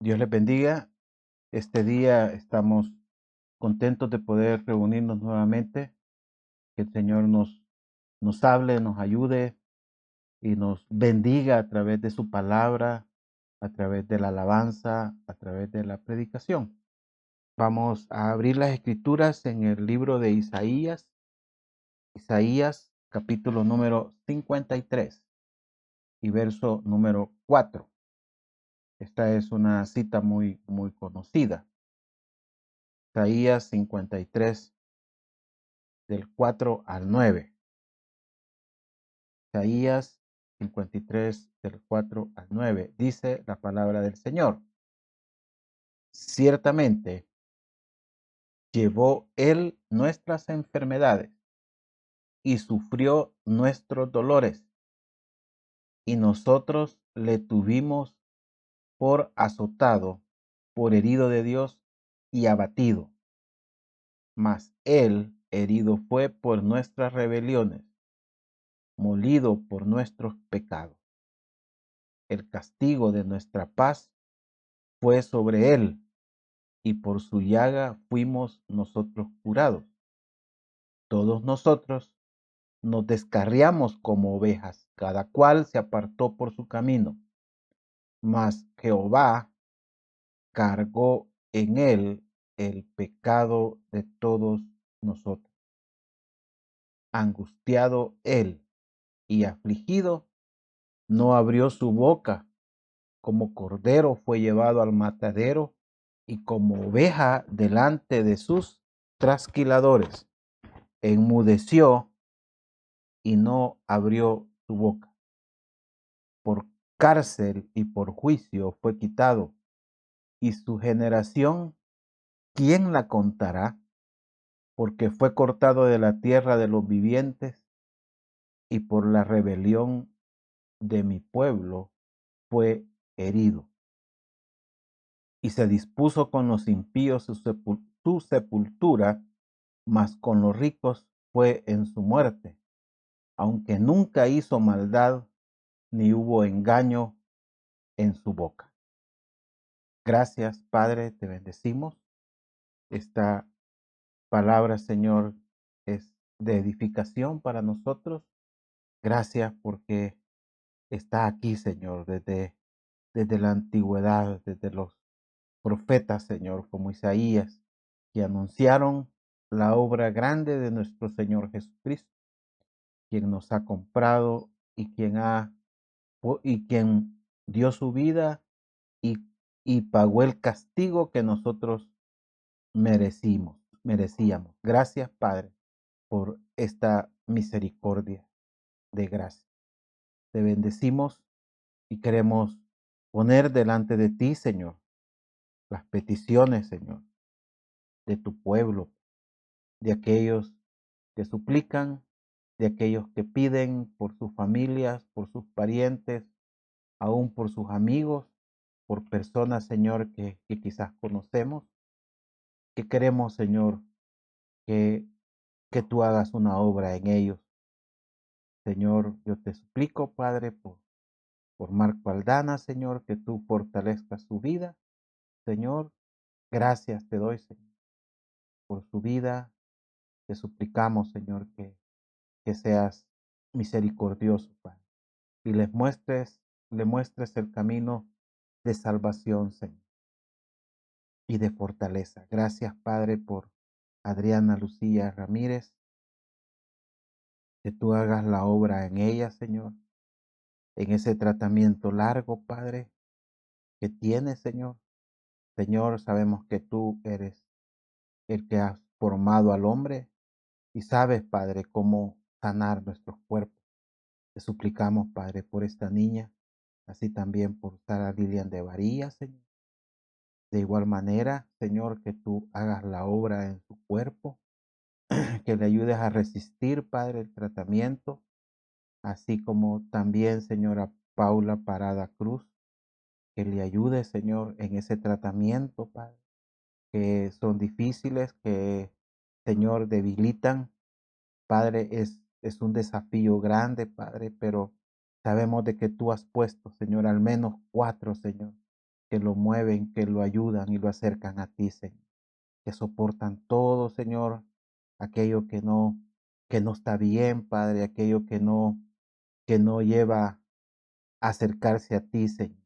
Dios les bendiga. Este día estamos contentos de poder reunirnos nuevamente. Que el Señor nos hable, nos ayude y nos bendiga a través de su palabra, a través de la alabanza, a través de la predicación. Vamos a abrir las escrituras en el libro de Isaías capítulo número 53 y verso número 4. Esta es una cita muy conocida. Isaías 53 del 4 al 9. Isaías 53 del 4 al 9. Dice la palabra del Señor. Ciertamente llevó Él nuestras enfermedades y sufrió nuestros dolores, y nosotros le tuvimos por azotado, por herido de Dios y abatido. Mas Él herido fue por nuestras rebeliones, molido por nuestros pecados. El castigo de nuestra paz fue sobre él, y por su llaga fuimos nosotros curados. Todos nosotros nos descarriamos como ovejas, cada cual se apartó por su camino, mas Jehová cargó en él el pecado de todos nosotros. Angustiado él y afligido, no abrió su boca. Como cordero fue llevado al matadero, y como oveja delante de sus trasquiladores. Enmudeció y no abrió su boca. Por cárcel y por juicio fue quitado. Y su generación, ¿quién la contará? Porque fue cortado de la tierra de los vivientes, y por la rebelión de mi pueblo fue herido. Y se dispuso con los impíos su sepultura, mas con los ricos fue en su muerte, aunque nunca hizo maldad, ni hubo engaño en su boca. Gracias, Padre, te bendecimos. Esta palabra, Señor, es de edificación para nosotros. Gracias porque está aquí, Señor, desde la antigüedad, desde los profetas, Señor, como Isaías, que anunciaron la obra grande de nuestro Señor Jesucristo, quien nos ha comprado y quien dio su vida y, y pagó el castigo que nosotros merecíamos. Gracias, Padre, por esta misericordia de gracia. Te bendecimos y queremos poner delante de ti, Señor, las peticiones, Señor, de tu pueblo, de aquellos que suplican, de aquellos que piden por sus familias, por sus parientes, aún por sus amigos, por personas, Señor, que quizás conocemos, que queremos, Señor, que, que tú hagas una obra en ellos. Señor, yo te suplico, Padre, por Marco Aldana, Señor, que tú fortalezcas su vida. Señor, gracias te doy, Señor, por su vida. Te suplicamos, Señor, que seas misericordioso, Padre, y le muestres el camino de salvación, Señor, y de fortaleza. Gracias, Padre, por Adriana Lucía Ramírez, que tú hagas la obra en ella, Señor, en ese tratamiento largo, Padre, que tiene, Señor. Señor, sabemos que tú eres el que has formado al hombre y sabes, Padre, cómo sanar nuestros cuerpos. Te suplicamos, Padre, por esta niña, así también por Sara Lilian de Varía, Señor. De igual manera, Señor, que tú hagas la obra en su cuerpo, que le ayudes a resistir, Padre, el tratamiento, así como también, Señor, a Paula Parada Cruz, que le ayude, Señor, en ese tratamiento, Padre, que son difíciles, que, Señor, debilitan. Padre, es un desafío grande, Padre, pero sabemos de que tú has puesto, Señor, al menos 4, Señor, que lo mueven, que lo ayudan y lo acercan a ti, Señor. Que soportan todo, Señor, aquello que no está bien, Padre, aquello que no lleva a acercarse a ti, Señor.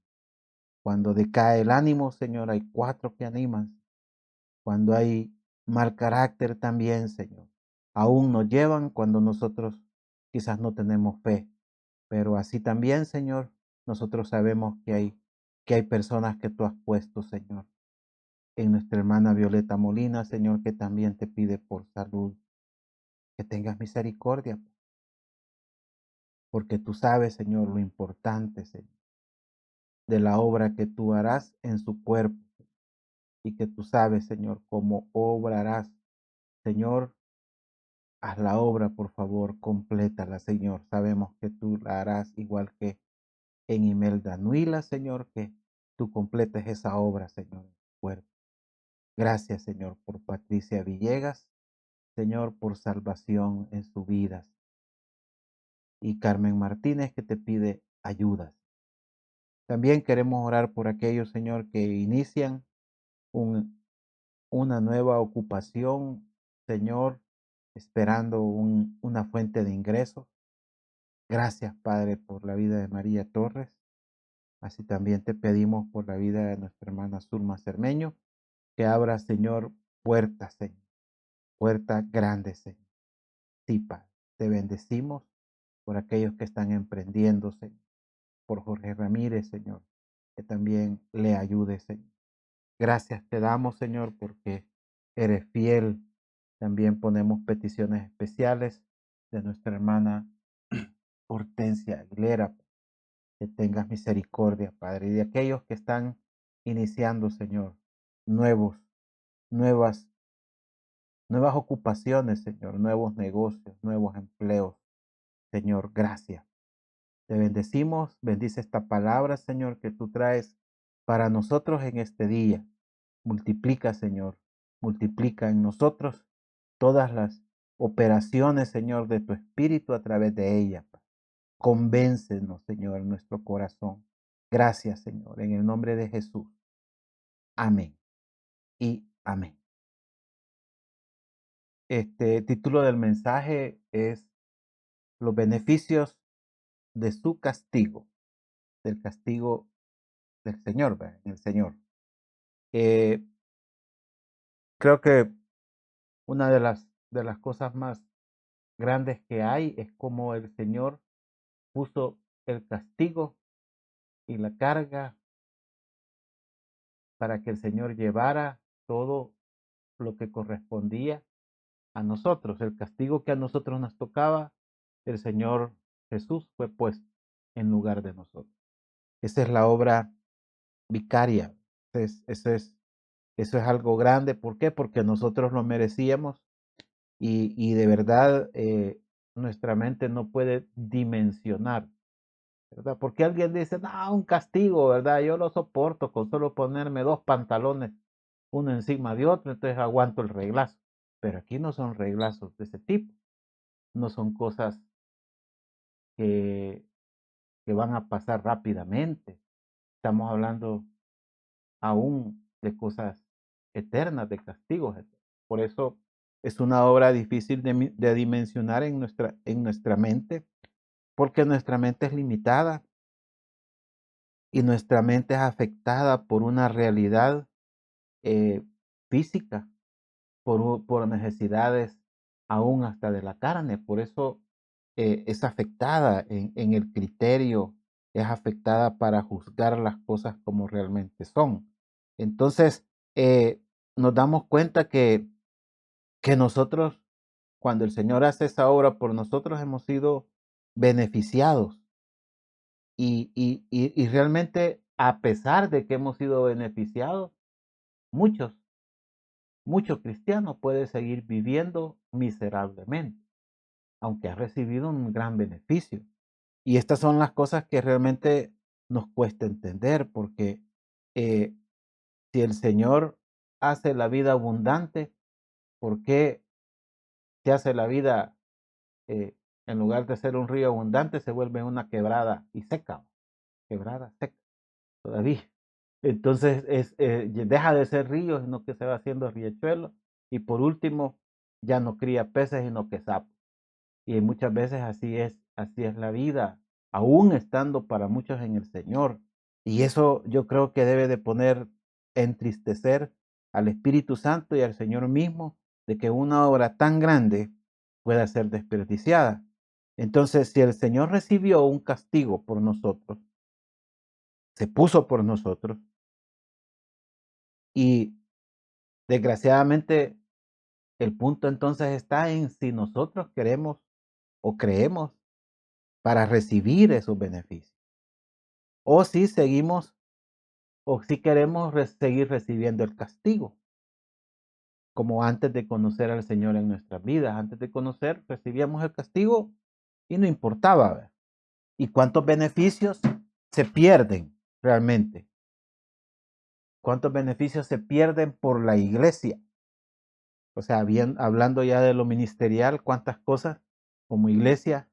Cuando decae el ánimo, Señor, hay cuatro que animan. Cuando hay mal carácter también, Señor. Aún nos llevan cuando nosotros quizás no tenemos fe. Pero así también, Señor, nosotros sabemos que hay personas que tú has puesto, Señor. En nuestra hermana Violeta Molina, Señor, que también te pide por salud. Que tengas misericordia, porque tú sabes, Señor, lo importante, Señor, de la obra que tú harás en su cuerpo y que tú sabes, Señor, cómo obrarás. Señor, haz la obra, por favor, complétala, Señor. Sabemos que tú la harás igual que en Imelda Nuila, Señor, que tú completes esa obra, Señor, en su cuerpo. Gracias, Señor, por Patricia Villegas, Señor, por salvación en su vida. Y Carmen Martínez, que te pide ayudas. También queremos orar por aquellos, Señor, que inician una nueva ocupación, Señor, esperando una fuente de ingresos. Gracias, Padre, por la vida de María Torres. Así también te pedimos por la vida de nuestra hermana Zulma Cermeño, que abra, Señor, puertas, Señor, puertas grandes, Señor. Sí, Padre, te bendecimos por aquellos que están emprendiendo, Señor, por Jorge Ramírez, Señor, que también le ayude, Señor. Gracias te damos, Señor, porque eres fiel. También ponemos peticiones especiales de nuestra hermana Hortensia Aguilera. Que tengas misericordia, Padre, y de aquellos que están iniciando, Señor, nuevos, nuevas, nuevas ocupaciones, Señor, nuevos negocios, nuevos empleos. Señor, gracias. Te bendecimos, bendice esta palabra, Señor, que tú traes para nosotros en este día. Multiplica, Señor, multiplica en nosotros todas las operaciones, Señor, de tu Espíritu a través de ella. Convéncenos, Señor, en nuestro corazón. Gracias, Señor, en el nombre de Jesús. Amén y amén. Este título del mensaje es Los beneficios de su castigo, del castigo del Señor, ¿verdad? En el Señor. Eh, Creo que una de las cosas más grandes que hay es como el Señor puso el castigo y la carga para que el Señor llevara todo lo que correspondía a nosotros. El castigo que a nosotros nos tocaba, el Señor Jesús fue puesto en lugar de nosotros. Esa es la obra vicaria. Eso es algo grande. ¿Por qué? Porque nosotros lo merecíamos y de verdad nuestra mente no puede dimensionar, ¿verdad? Porque alguien dice, no, un castigo, ¿verdad? Yo lo soporto con solo ponerme dos pantalones, uno encima de otro, entonces aguanto el reglazo. Pero aquí no son reglazos de ese tipo, no son cosas que, que van a pasar rápidamente. Estamos hablando aún de cosas eternas, de castigos eternos. Por eso es una obra difícil de dimensionar en nuestra mente, porque nuestra mente es limitada y nuestra mente es afectada por una realidad eh, física, por necesidades aún hasta de la carne. Por eso es afectada en el criterio, es afectada para juzgar las cosas como realmente son. Entonces, nos damos cuenta que nosotros, cuando el Señor hace esa obra por nosotros, hemos sido beneficiados. Y realmente, a pesar de que hemos sido beneficiados, muchos, muchos cristianos pueden seguir viviendo miserablemente, aunque ha recibido un gran beneficio. Y estas son las cosas que realmente nos cuesta entender, porque eh, si el Señor hace la vida abundante, ¿por qué se hace la vida, eh, en lugar de ser un río abundante, se vuelve una quebrada y seca? Quebrada, seca, todavía. Entonces deja de ser río, sino que se va haciendo riachuelo. Y por último, ya no cría peces, sino que sapos. Y muchas veces así es la vida, aún estando para muchos en el Señor. Y eso yo creo que debe de poner, entristecer al Espíritu Santo y al Señor mismo, de que una obra tan grande pueda ser desperdiciada. Entonces, si el Señor recibió un castigo por nosotros, se puso por nosotros, y desgraciadamente el punto entonces está en si nosotros queremos o creemos para recibir esos beneficios, o si seguimos o si queremos seguir recibiendo el castigo, como antes de conocer al Señor en nuestras vidas. Antes de conocer, recibíamos el castigo y no importaba, ¿verdad? ¿Y cuántos beneficios se pierden realmente? ¿Cuántos beneficios se pierden por la iglesia? O sea, bien, hablando ya de lo ministerial, cuántas cosas como iglesia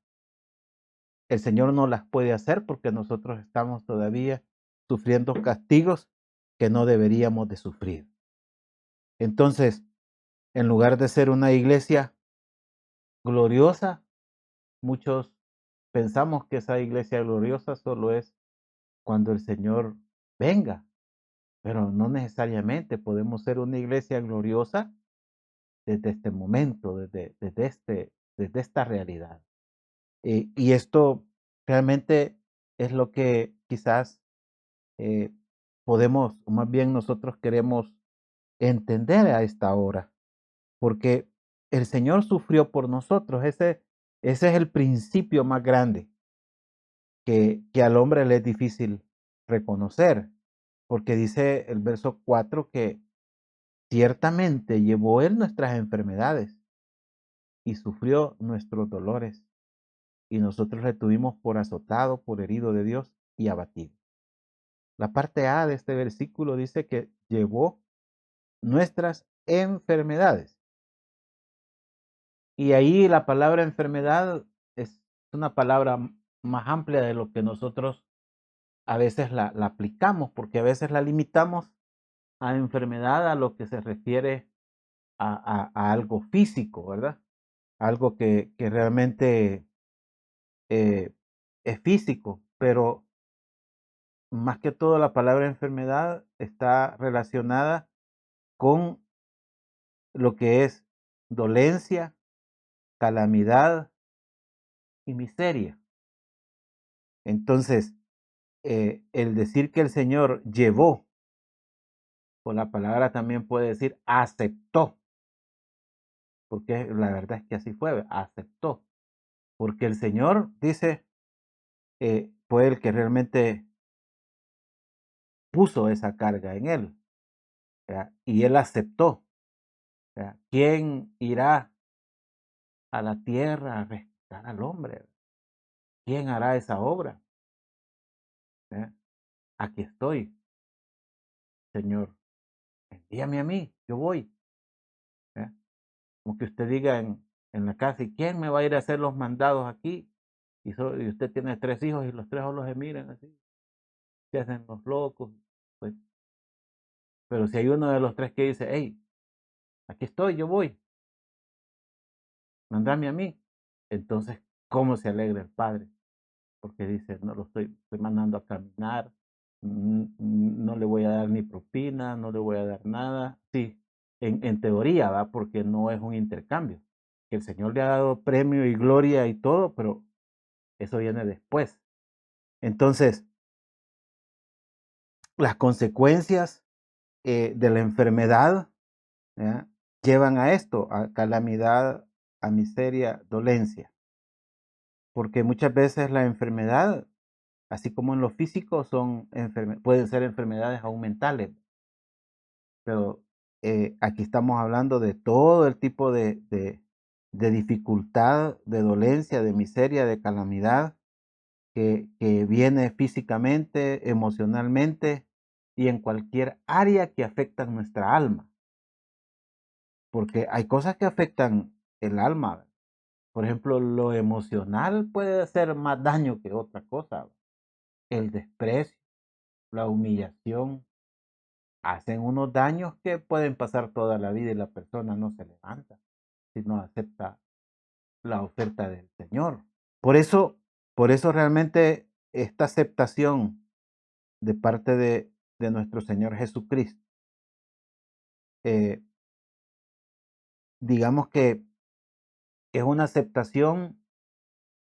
el Señor no las puede hacer porque nosotros estamos todavía sufriendo castigos que no deberíamos de sufrir. Entonces, en lugar de ser una iglesia gloriosa, muchos pensamos que esa iglesia gloriosa solo es cuando el Señor venga, pero no necesariamente podemos ser una iglesia gloriosa desde este momento, desde esta realidad. Y esto realmente es lo que quizás eh, podemos, o más bien nosotros queremos entender a esta hora, porque el Señor sufrió por nosotros. Ese es el principio más grande que al hombre le es difícil reconocer, porque dice el verso 4 que ciertamente llevó Él nuestras enfermedades y sufrió nuestros dolores, y nosotros le tuvimos por azotado, por herido de Dios y abatido. La parte A de este versículo dice que llevó nuestras enfermedades. Y ahí la palabra enfermedad es una palabra más amplia de lo que nosotros a veces la aplicamos, porque a veces la limitamos a enfermedad a lo que se refiere a algo físico, ¿verdad? Algo que realmente eh, es físico, pero más que todo la palabra enfermedad está relacionada con lo que es dolencia, calamidad y miseria. Entonces, el decir que el Señor llevó, o la palabra también puede decir aceptó, porque la verdad es que así fue, aceptó, porque el Señor dice, fue el que realmente puso esa carga en él, ¿verdad? Y él aceptó, ¿verdad? ¿Quién irá a la tierra a rescatar al hombre? ¿Quién hará esa obra? ¿Verdad? Aquí estoy, Señor, envíame a mí, yo voy. ¿Verdad? Como que usted diga en la casa, ¿y quién me va a ir a hacer los mandados aquí? Y usted tiene 3 hijos y los 3 solo se miran así, se hacen los locos. Pues, pero si hay uno de los 3 que dice, hey, aquí estoy, yo voy, mandame a mí. Entonces, ¿cómo se alegra el padre? Porque dice, no lo estoy mandando a caminar, no le voy a dar ni propina, no le voy a dar nada. Sí, en teoría, ¿va? Porque no es un intercambio. Que el Señor le ha dado premio y gloria y todo, pero eso viene después. Entonces, las consecuencias de la enfermedad, ¿ya? Llevan a esto, a calamidad, a miseria, dolencia. Porque muchas veces la enfermedad, así como en lo físico, pueden ser enfermedades aún mentales. Pero aquí estamos hablando de todo el tipo de dificultad, de dolencia, de miseria, de calamidad que viene físicamente, emocionalmente y en cualquier área que afecta nuestra alma. Porque hay cosas que afectan el alma. Por ejemplo, lo emocional puede hacer más daño que otra cosa. El desprecio, la humillación, hacen unos daños que pueden pasar toda la vida y la persona no se levanta si no acepta la oferta del Señor. Por eso, por eso realmente esta aceptación de parte de nuestro Señor Jesucristo, eh, digamos que es una aceptación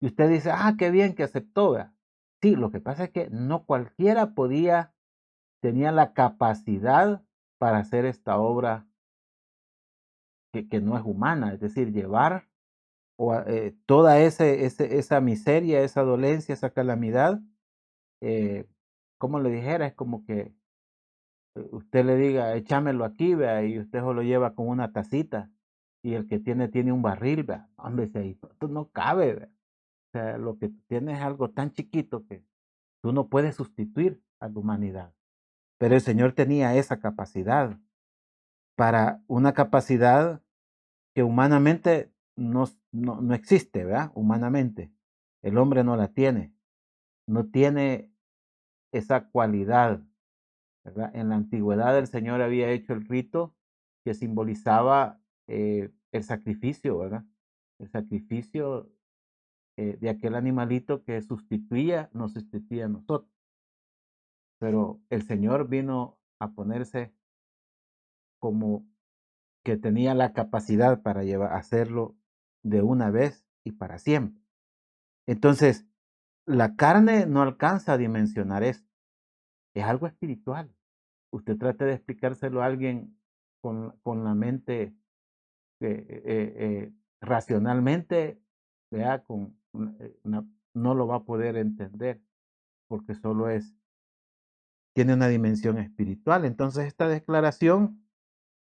y usted dice, ah, qué bien que aceptó, ¿verdad? Sí, lo que pasa es que no cualquiera tenía la capacidad para hacer esta obra que no es humana, es decir, llevar toda esa miseria, esa dolencia, esa calamidad, eh, como le dijera, es como que usted le diga, échamelo aquí, vea, y usted se lo lleva con una tacita, y el que tiene un barril, vea, hombre, si ahí esto no cabe, vea. O sea, lo que tiene es algo tan chiquito que tú no puedes sustituir a la humanidad. Pero el Señor tenía esa capacidad, para una capacidad que humanamente no existe, ¿verdad? Humanamente. El hombre no la tiene, no tiene esa cualidad, ¿verdad? En la antigüedad el Señor había hecho el rito que simbolizaba el sacrificio, ¿verdad? El sacrificio de aquel animalito que nos sustituía a nosotros. Pero el Señor vino a ponerse como que tenía la capacidad para hacerlo de una vez y para siempre. Entonces, la carne no alcanza a dimensionar esto. Es algo espiritual. Usted trate de explicárselo a alguien con la mente racionalmente, vea, no lo va a poder entender porque tiene una dimensión espiritual. Entonces, esta declaración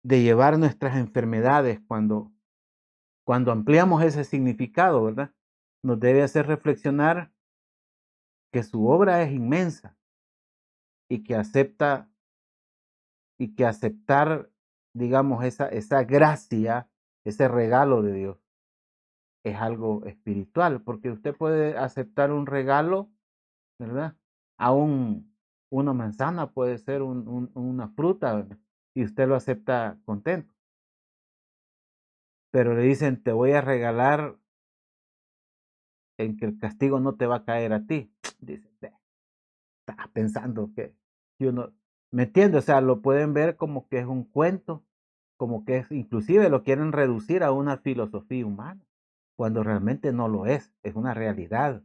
de llevar nuestras enfermedades cuando ampliamos ese significado, ¿verdad? Nos debe hacer reflexionar que su obra es inmensa y que aceptar, digamos, esa gracia, ese regalo de Dios, es algo espiritual, porque usted puede aceptar un regalo, ¿verdad? Aún una manzana puede ser una fruta, ¿verdad? Y usted lo acepta contento, pero le dicen, te voy a regalar en que el castigo no te va a caer a ti. Dice, está pensando que uno, ¿me entiende? O sea, lo pueden ver como que es un cuento, como que inclusive lo quieren reducir a una filosofía humana, cuando realmente no lo es una realidad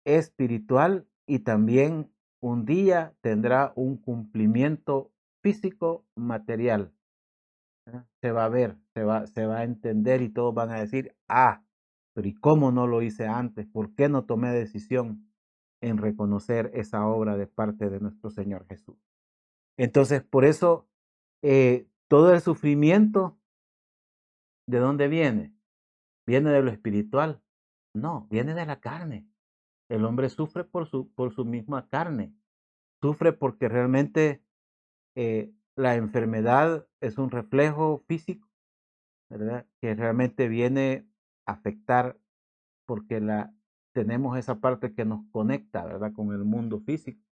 espiritual y también un día tendrá un cumplimiento físico, material. Se va a ver, se va a entender y todos van a decir, ah, pero ¿y cómo no lo hice antes? ¿Por qué no tomé decisión en reconocer esa obra de parte de nuestro Señor Jesús? Entonces, por eso, todo el sufrimiento, ¿de dónde viene? ¿Viene de lo espiritual? No, viene de la carne. El hombre sufre por su misma carne. Sufre porque realmente la enfermedad es un reflejo físico, ¿verdad? Que realmente viene a afectar porque tenemos esa parte que nos conecta, ¿verdad? Con el mundo físico.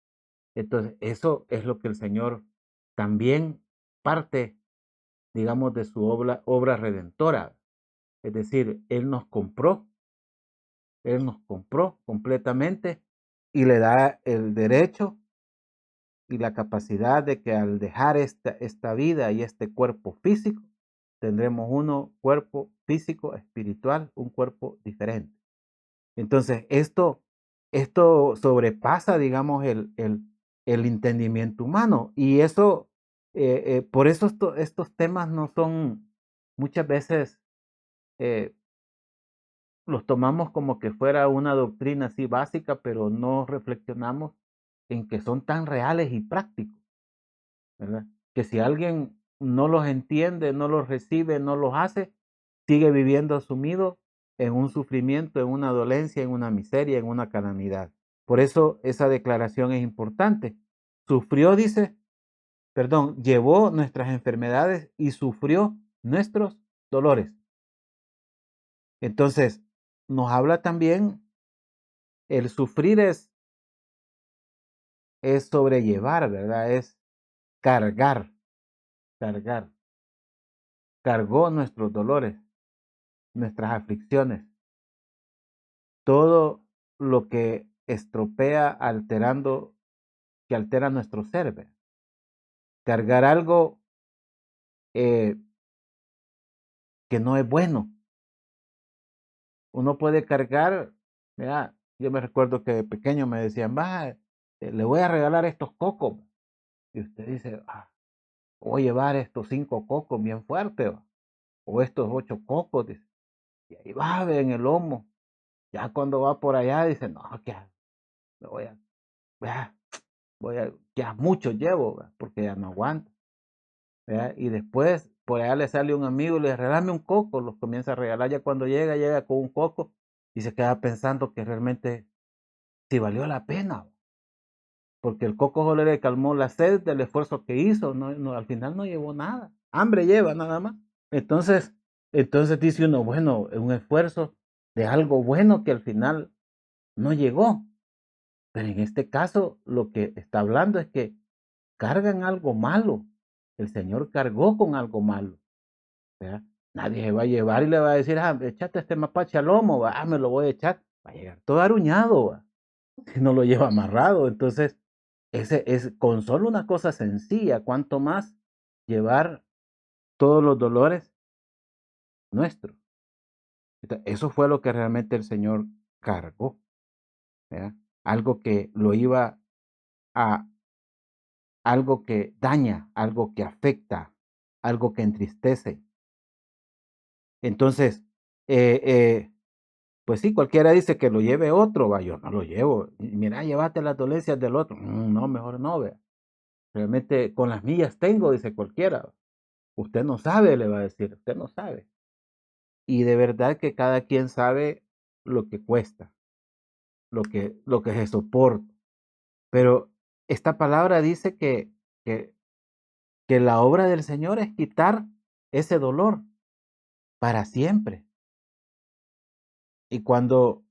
Entonces, eso es lo que el Señor también parte, digamos, de su obra redentora. Es decir, Él nos compró completamente y le da el derecho y la capacidad de que al dejar esta vida y este cuerpo físico, tendremos cuerpo físico, espiritual, un cuerpo diferente. Entonces, esto sobrepasa, digamos, el entendimiento humano. Y eso, por eso estos temas no son muchas veces, eh, los tomamos como que fuera una doctrina así básica, pero no reflexionamos en que son tan reales y prácticos, ¿verdad? Que si alguien no los entiende, no los recibe, no los hace, sigue viviendo sumido en un sufrimiento, en una dolencia, en una miseria, en una calamidad. Por eso esa declaración es importante. Sufrió, dice, perdón, llevó nuestras enfermedades y sufrió nuestros dolores. Entonces, nos habla también, el sufrir es sobrellevar, ¿verdad? Es cargar, cargar. Cargó nuestros dolores, nuestras aflicciones, todo lo que estropea, alterando, que altera nuestro ser. ¿Ve? Cargar algo eh, que no es bueno. Uno puede cargar, mira, yo me recuerdo que de pequeño me decían, va, le voy a regalar estos cocos. Y usted dice, voy a llevar estos 5 cocos bien fuertes, o estos 8 cocos, dice, y ahí va ve, en el lomo. Ya cuando va por allá, dice, no, que me ah, ya mucho llevo, ¿verdad? Porque ya no aguanto. ¿Verdad? Y después por allá le sale un amigo y le regala un coco, los comienza a regalar. Ya cuando llega con un coco y se queda pensando que realmente sí valió la pena, porque el coco solo le calmó la sed del esfuerzo que hizo, al final no llevó nada, hambre lleva nada más. Entonces, entonces dice uno, bueno, un esfuerzo de algo bueno que al final no llegó. Pero en este caso, lo que está hablando es que cargan algo malo. El Señor cargó con algo malo. ¿Verdad? Nadie se va a llevar y le va a decir, échate este mapache al lomo, me lo voy a echar. Va a llegar todo aruñado, ¿va? Si no lo lleva amarrado. Entonces, ese es con solo una cosa sencilla, cuanto más llevar todos los dolores nuestros. Eso fue lo que realmente el Señor cargó. ¿Verdad? Algo que lo iba a algo que daña, algo que afecta, algo que entristece. Entonces, eh, eh, pues sí, cualquiera dice que lo lleve otro, va, yo no lo llevo. Mira, llévate las dolencias del otro. No, mejor no, vea. Realmente con las mías tengo, dice cualquiera. Usted no sabe, le va a decir, usted no sabe. Y de verdad que cada quien sabe lo que cuesta, lo que se soporta. Pero esta palabra dice que, que la obra del Señor es quitar ese dolor para siempre. Y cuando,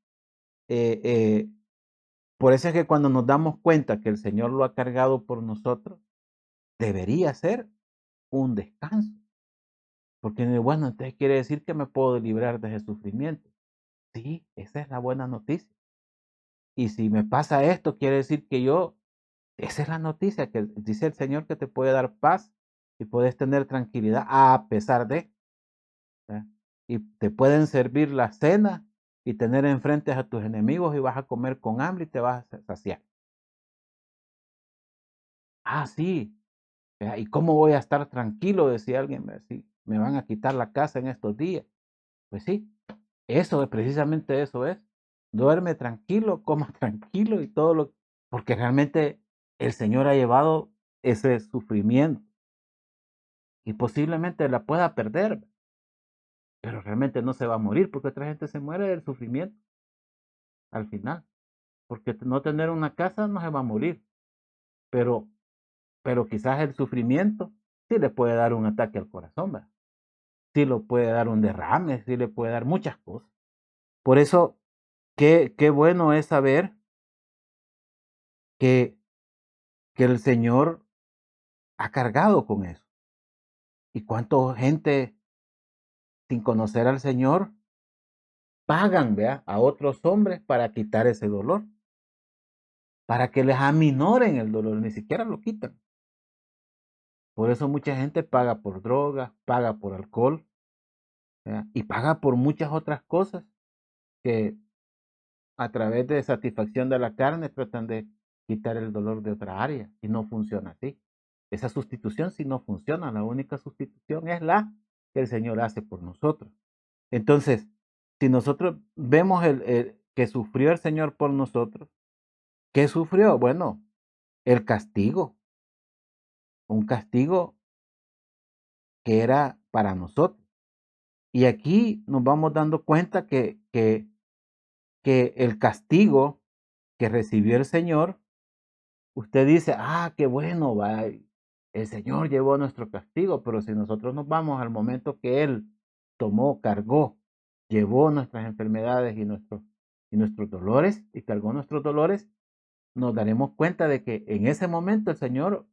eh, eh, por eso es que cuando nos damos cuenta que el Señor lo ha cargado por nosotros, debería ser un descanso. Porque bueno, entonces quiere decir que me puedo librar de ese sufrimiento. Sí, esa es la buena noticia. Y si me pasa esto, quiere decir que esa es la noticia, que dice el Señor que te puede dar paz y puedes tener tranquilidad a pesar de. ¿Verdad? Y te pueden servir la cena y tener enfrente a tus enemigos y vas a comer con hambre y te vas a saciar. Sí, ¿y cómo voy a estar tranquilo? Decía alguien, si me van a quitar la casa en estos días. Pues sí, eso es precisamente eso es. Duerme tranquilo, coma tranquilo y todo porque realmente el Señor ha llevado ese sufrimiento y posiblemente la pueda perder, pero realmente no se va a morir porque otra gente se muere del sufrimiento al final, porque no tener una casa no se va a morir, pero, pero quizás el sufrimiento sí le puede dar un ataque al corazón, ¿verdad? Sí le puede dar un derrame, sí le puede dar muchas cosas. Por eso, qué bueno es saber que, que el Señor ha cargado con eso. Y cuánta gente sin conocer al Señor pagan, ¿vea? A otros hombres para quitar ese dolor, para que les aminoren el dolor, ni siquiera lo quitan. Por eso mucha gente paga por drogas, paga por alcohol, ¿vea? Y paga por muchas otras cosas que a través de satisfacción de la carne tratan de quitar el dolor de otra área y no funciona así. Esa sustitución sí no funciona, la única sustitución es la que el Señor hace por nosotros. Entonces, si nosotros vemos que sufrió el Señor por nosotros, ¿qué sufrió? Bueno, el castigo, un castigo que era para nosotros. Y aquí nos vamos dando cuenta que el castigo que recibió el Señor, usted dice, qué bueno, va, el Señor llevó nuestro castigo, pero si nosotros nos vamos al momento que Él tomó, cargó, llevó nuestras enfermedades y nuestros dolores, y cargó nuestros dolores, nos daremos cuenta de que en ese momento el Señor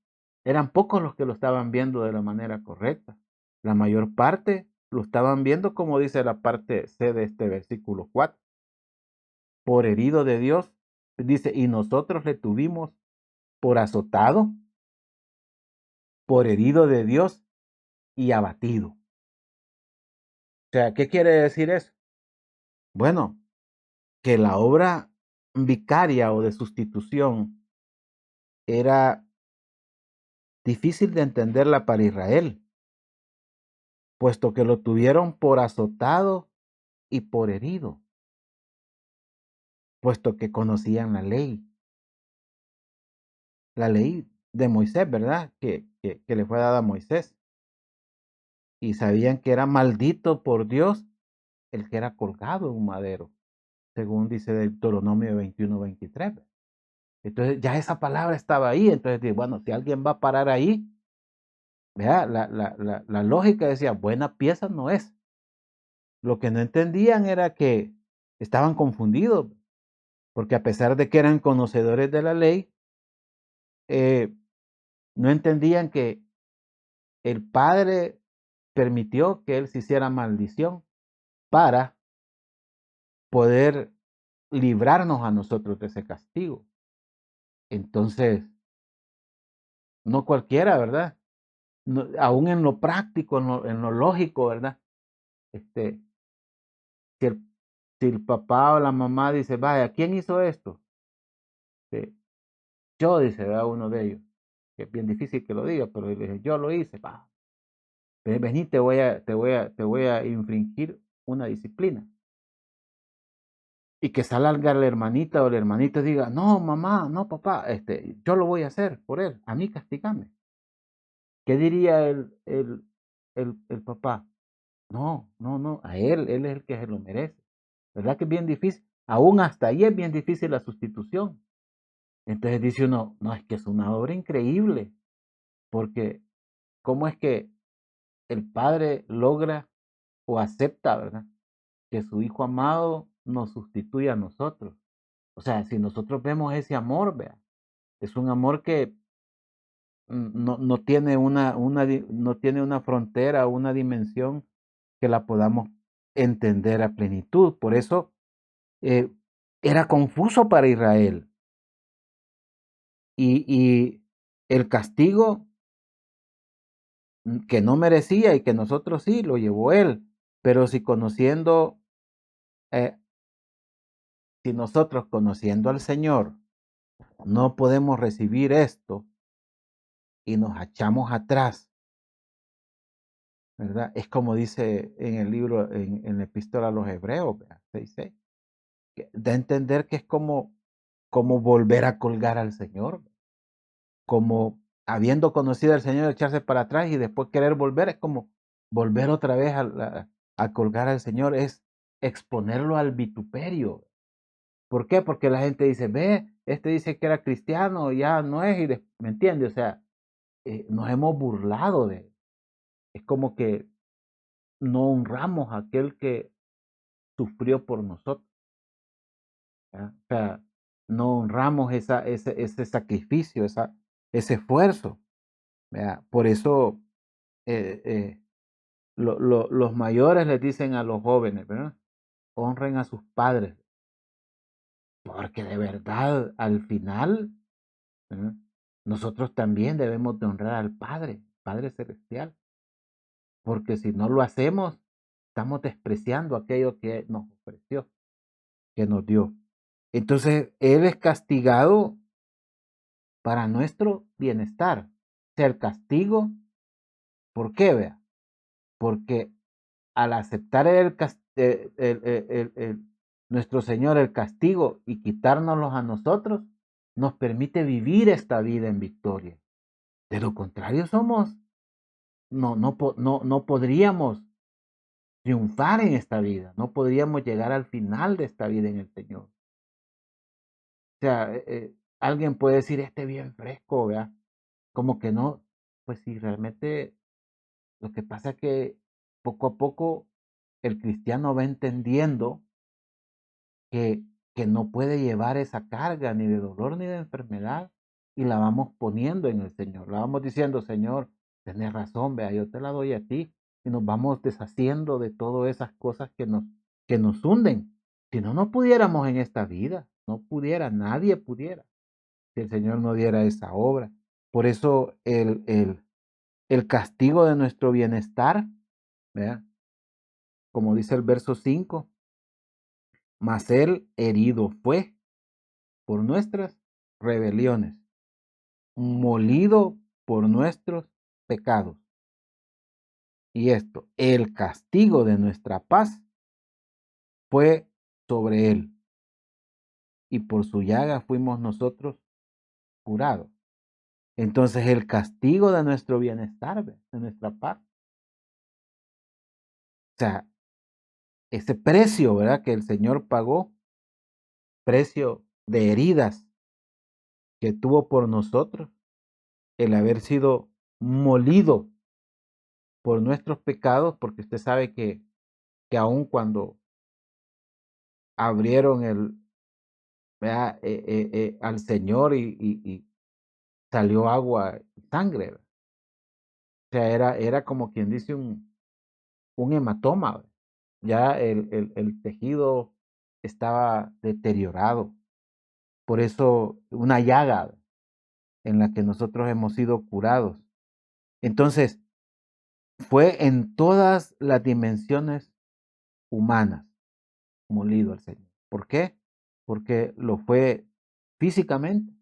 Eran pocos los que lo estaban viendo de la manera correcta. La mayor parte lo estaban viendo como dice la parte C de este versículo 4. Por herido de Dios, dice, y nosotros le tuvimos por azotado, por herido de Dios y abatido. O sea, ¿qué quiere decir eso? Bueno, que la obra vicaria o de sustitución era difícil de entenderla para Israel, puesto que lo tuvieron por azotado y por herido, puesto que conocían la ley de Moisés, ¿verdad? Que le fue dada a Moisés, y sabían que era maldito por Dios el que era colgado en un madero, según dice Deuteronomio 21-23. Entonces ya esa palabra estaba ahí, entonces bueno, si alguien va a parar ahí, vea, la lógica decía, buena pieza no es. Lo que no entendían era que estaban confundidos, porque a pesar de que eran conocedores de la ley, no entendían que el Padre permitió que él se hiciera maldición para poder librarnos a nosotros de ese castigo. Entonces, no cualquiera, ¿verdad? No, aún en lo práctico, en lo lógico, ¿verdad? Este, si el, si el papá o la mamá dice, vaya, ¿quién hizo esto? Yo, dice, ¿verdad? Uno de ellos, que es bien difícil que lo diga, pero le dice, yo lo hice, va. Vení, te voy a infringir una disciplina. Y que salga la hermanita o el hermanito diga, no, mamá, no, papá, yo lo voy a hacer por él, a mí castígame. ¿Qué diría el papá? No, no, no, a él es el que se lo merece. ¿Verdad que es bien difícil? Aún hasta ahí es bien difícil la sustitución. Entonces dice uno, no, es que es una obra increíble, porque ¿cómo es que el padre logra o acepta, ¿verdad? Que su hijo amado nos sustituya a nosotros. O sea, si nosotros vemos ese amor, vea, es un amor que no tiene no tiene una frontera, una dimensión que la podamos entender a plenitud. Por eso eh, era confuso para Israel. Y el castigo que no merecía y que nosotros sí, lo llevó él. Pero eh, si nosotros conociendo al Señor no podemos recibir esto y nos echamos atrás, ¿verdad? Es como dice en el libro, en la epístola a los Hebreos, ¿verdad? 6:6, que da a entender que es como volver a colgar al Señor, como habiendo conocido al Señor, echarse para atrás y después querer volver, es como volver otra vez a colgar al Señor, es exponerlo al vituperio. ¿Por qué? Porque la gente dice, ve, este dice que era cristiano, ya no es, ¿me entiende? O sea, nos hemos burlado de él. Es como que no honramos a aquel que sufrió por nosotros, ¿verdad? O sea, no honramos ese sacrificio, ese esfuerzo, ¿verdad? Por eso los mayores les dicen a los jóvenes, ¿verdad? Honren a sus padres, porque de verdad, al final, ¿verdad? Nosotros también debemos de honrar al Padre, Padre Celestial, porque si no lo hacemos, estamos despreciando aquello que nos ofreció, que nos dio. Entonces, Él es castigado para nuestro bienestar. O sea, el castigo, ¿por qué? Vea, porque al aceptar nuestro Señor el castigo y quitárnoslos a nosotros, nos permite vivir esta vida en victoria. De lo contrario, no podríamos triunfar en esta vida, no podríamos llegar al final de esta vida en el Señor. O sea, alguien puede decir, bien fresco, ¿verdad? Como que no, pues si realmente lo que pasa es que poco a poco el cristiano va entendiendo que, que no puede llevar esa carga ni de dolor ni de enfermedad y la vamos poniendo en el Señor. La vamos diciendo, Señor, tenés razón, vea, yo te la doy a ti. Y nos vamos deshaciendo de todas esas cosas que nos hunden. Si no, no pudiéramos en esta vida. No pudiera, nadie pudiera. Si el Señor no diera esa obra. Por eso el castigo de nuestro bienestar, ¿verdad? Como dice el verso 5, mas Él herido fue por nuestras rebeliones, molido por nuestros pecados. Y esto, el castigo de nuestra paz fue sobre Él, y por su llaga fuimos nosotros curados. Entonces el castigo de nuestro bienestar, de nuestra paz, o sea, ese precio, ¿verdad? Que el Señor pagó, precio de heridas que tuvo por nosotros, el haber sido molido por nuestros pecados, porque usted sabe que aun cuando abrieron ¿verdad? Al Señor y salió agua y sangre, ¿verdad? O sea, era como quien dice un hematoma, ¿verdad? Ya el tejido estaba deteriorado. Por eso una llaga, ¿verdad? En la que nosotros hemos sido curados. Entonces, fue en todas las dimensiones humanas molido el Señor. ¿Por qué? Porque lo fue físicamente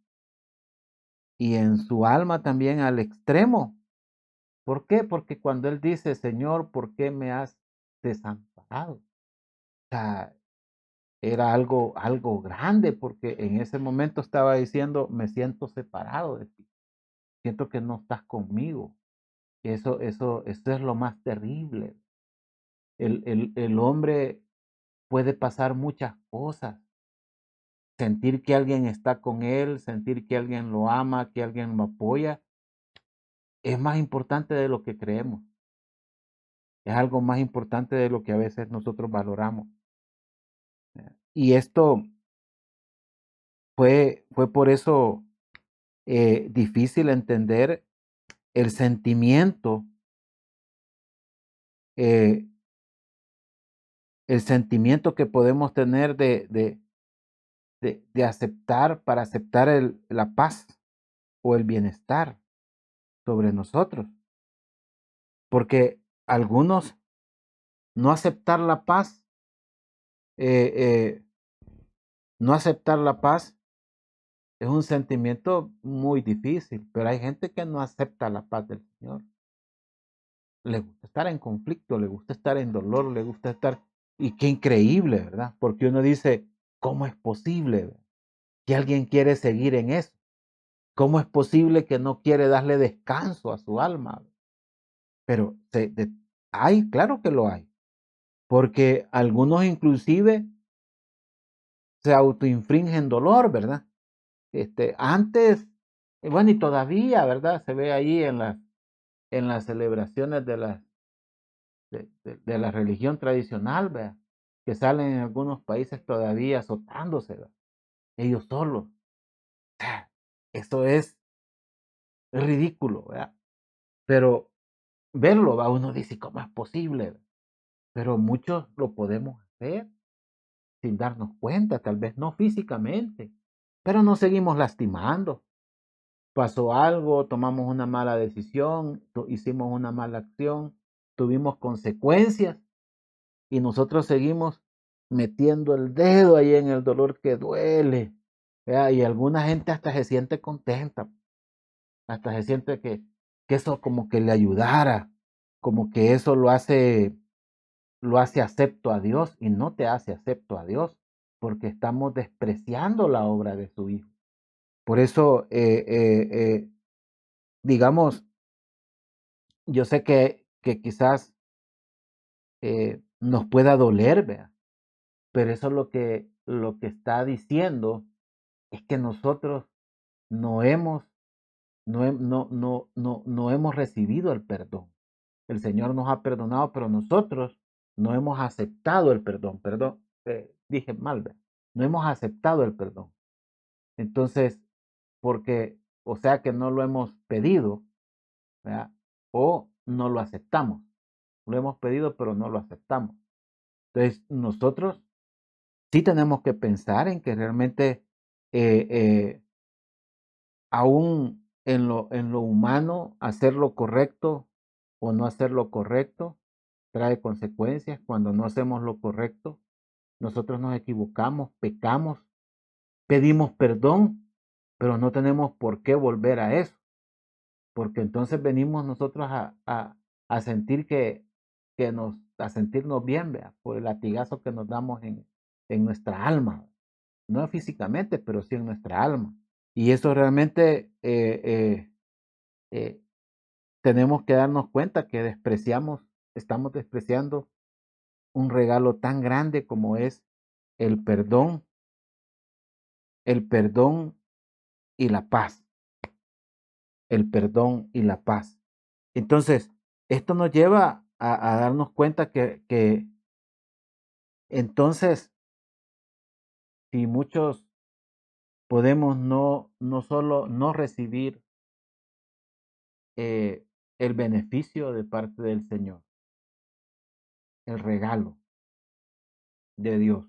y en su alma también al extremo. ¿Por qué? Porque cuando Él dice, Señor, ¿por qué me has desamparado? O sea, era algo grande porque en ese momento estaba diciendo, me siento separado de ti, siento que no estás conmigo. Eso es lo más terrible. El hombre puede pasar muchas cosas, sentir que alguien está con él, sentir que alguien lo ama, que alguien lo apoya, es más importante de lo que creemos. Es algo más importante de lo que a veces nosotros valoramos. Y esto fue por eso difícil entender el sentimiento, eh, el sentimiento que podemos tener de aceptar, para aceptar la paz o el bienestar sobre nosotros. Porque algunos no aceptar la paz, eh, eh, no aceptar la paz es un sentimiento muy difícil, pero hay gente que no acepta la paz del Señor. Le gusta estar en conflicto, le gusta estar en dolor, le gusta estar... Y qué increíble, ¿verdad? Porque uno dice, ¿cómo es posible que alguien quiere seguir en eso? ¿Cómo es posible que no quiere darle descanso a su alma? Pero hay, claro que lo hay, porque algunos inclusive se autoinfringen dolor, ¿verdad? Antes, bueno, y todavía, ¿verdad? Se ve ahí en las celebraciones de la religión tradicional, ¿verdad? Que salen en algunos países todavía azotándose, ¿verdad? Ellos solos. Eso es ridículo, ¿verdad? Pero verlo, ¿va? Uno dice, ¿cómo es posible? Pero muchos lo podemos hacer sin darnos cuenta, tal vez no físicamente, pero nos seguimos lastimando. Pasó algo, tomamos una mala decisión, hicimos una mala acción, tuvimos consecuencias y nosotros seguimos metiendo el dedo ahí en el dolor que duele. ¿Verdad? Y alguna gente hasta se siente contenta, hasta se siente que eso como que le ayudara, como que eso lo hace acepto a Dios y no te hace acepto a Dios, porque estamos despreciando la obra de su Hijo. Por eso, digamos, yo sé que quizás nos pueda doler, ¿vea? Pero eso es lo que está diciendo es que nosotros no hemos, no hemos recibido el perdón. El Señor nos ha perdonado, pero nosotros no hemos aceptado el perdón. Perdón, dije mal, ¿vea? No hemos aceptado el perdón. Entonces, porque o sea que no lo hemos pedido, ¿verdad? O no lo aceptamos. Lo hemos pedido, pero no lo aceptamos. Entonces, nosotros sí tenemos que pensar en que realmente, aún en lo humano, hacer lo correcto o no hacer lo correcto trae consecuencias. Cuando no hacemos lo correcto, nosotros nos equivocamos, pecamos, pedimos perdón, pero no tenemos por qué volver a eso, porque entonces venimos nosotros a sentir a sentirnos bien, ¿vea? Por el latigazo que nos damos en nuestra alma, no físicamente, pero sí en nuestra alma. Y eso realmente eh, tenemos que darnos cuenta que estamos despreciando un regalo tan grande como es el perdón, el perdón y la paz, el perdón y la paz. Entonces, esto nos lleva a darnos cuenta que entonces, si muchos podemos no solo no recibir eh, el beneficio de parte del Señor, el regalo de Dios,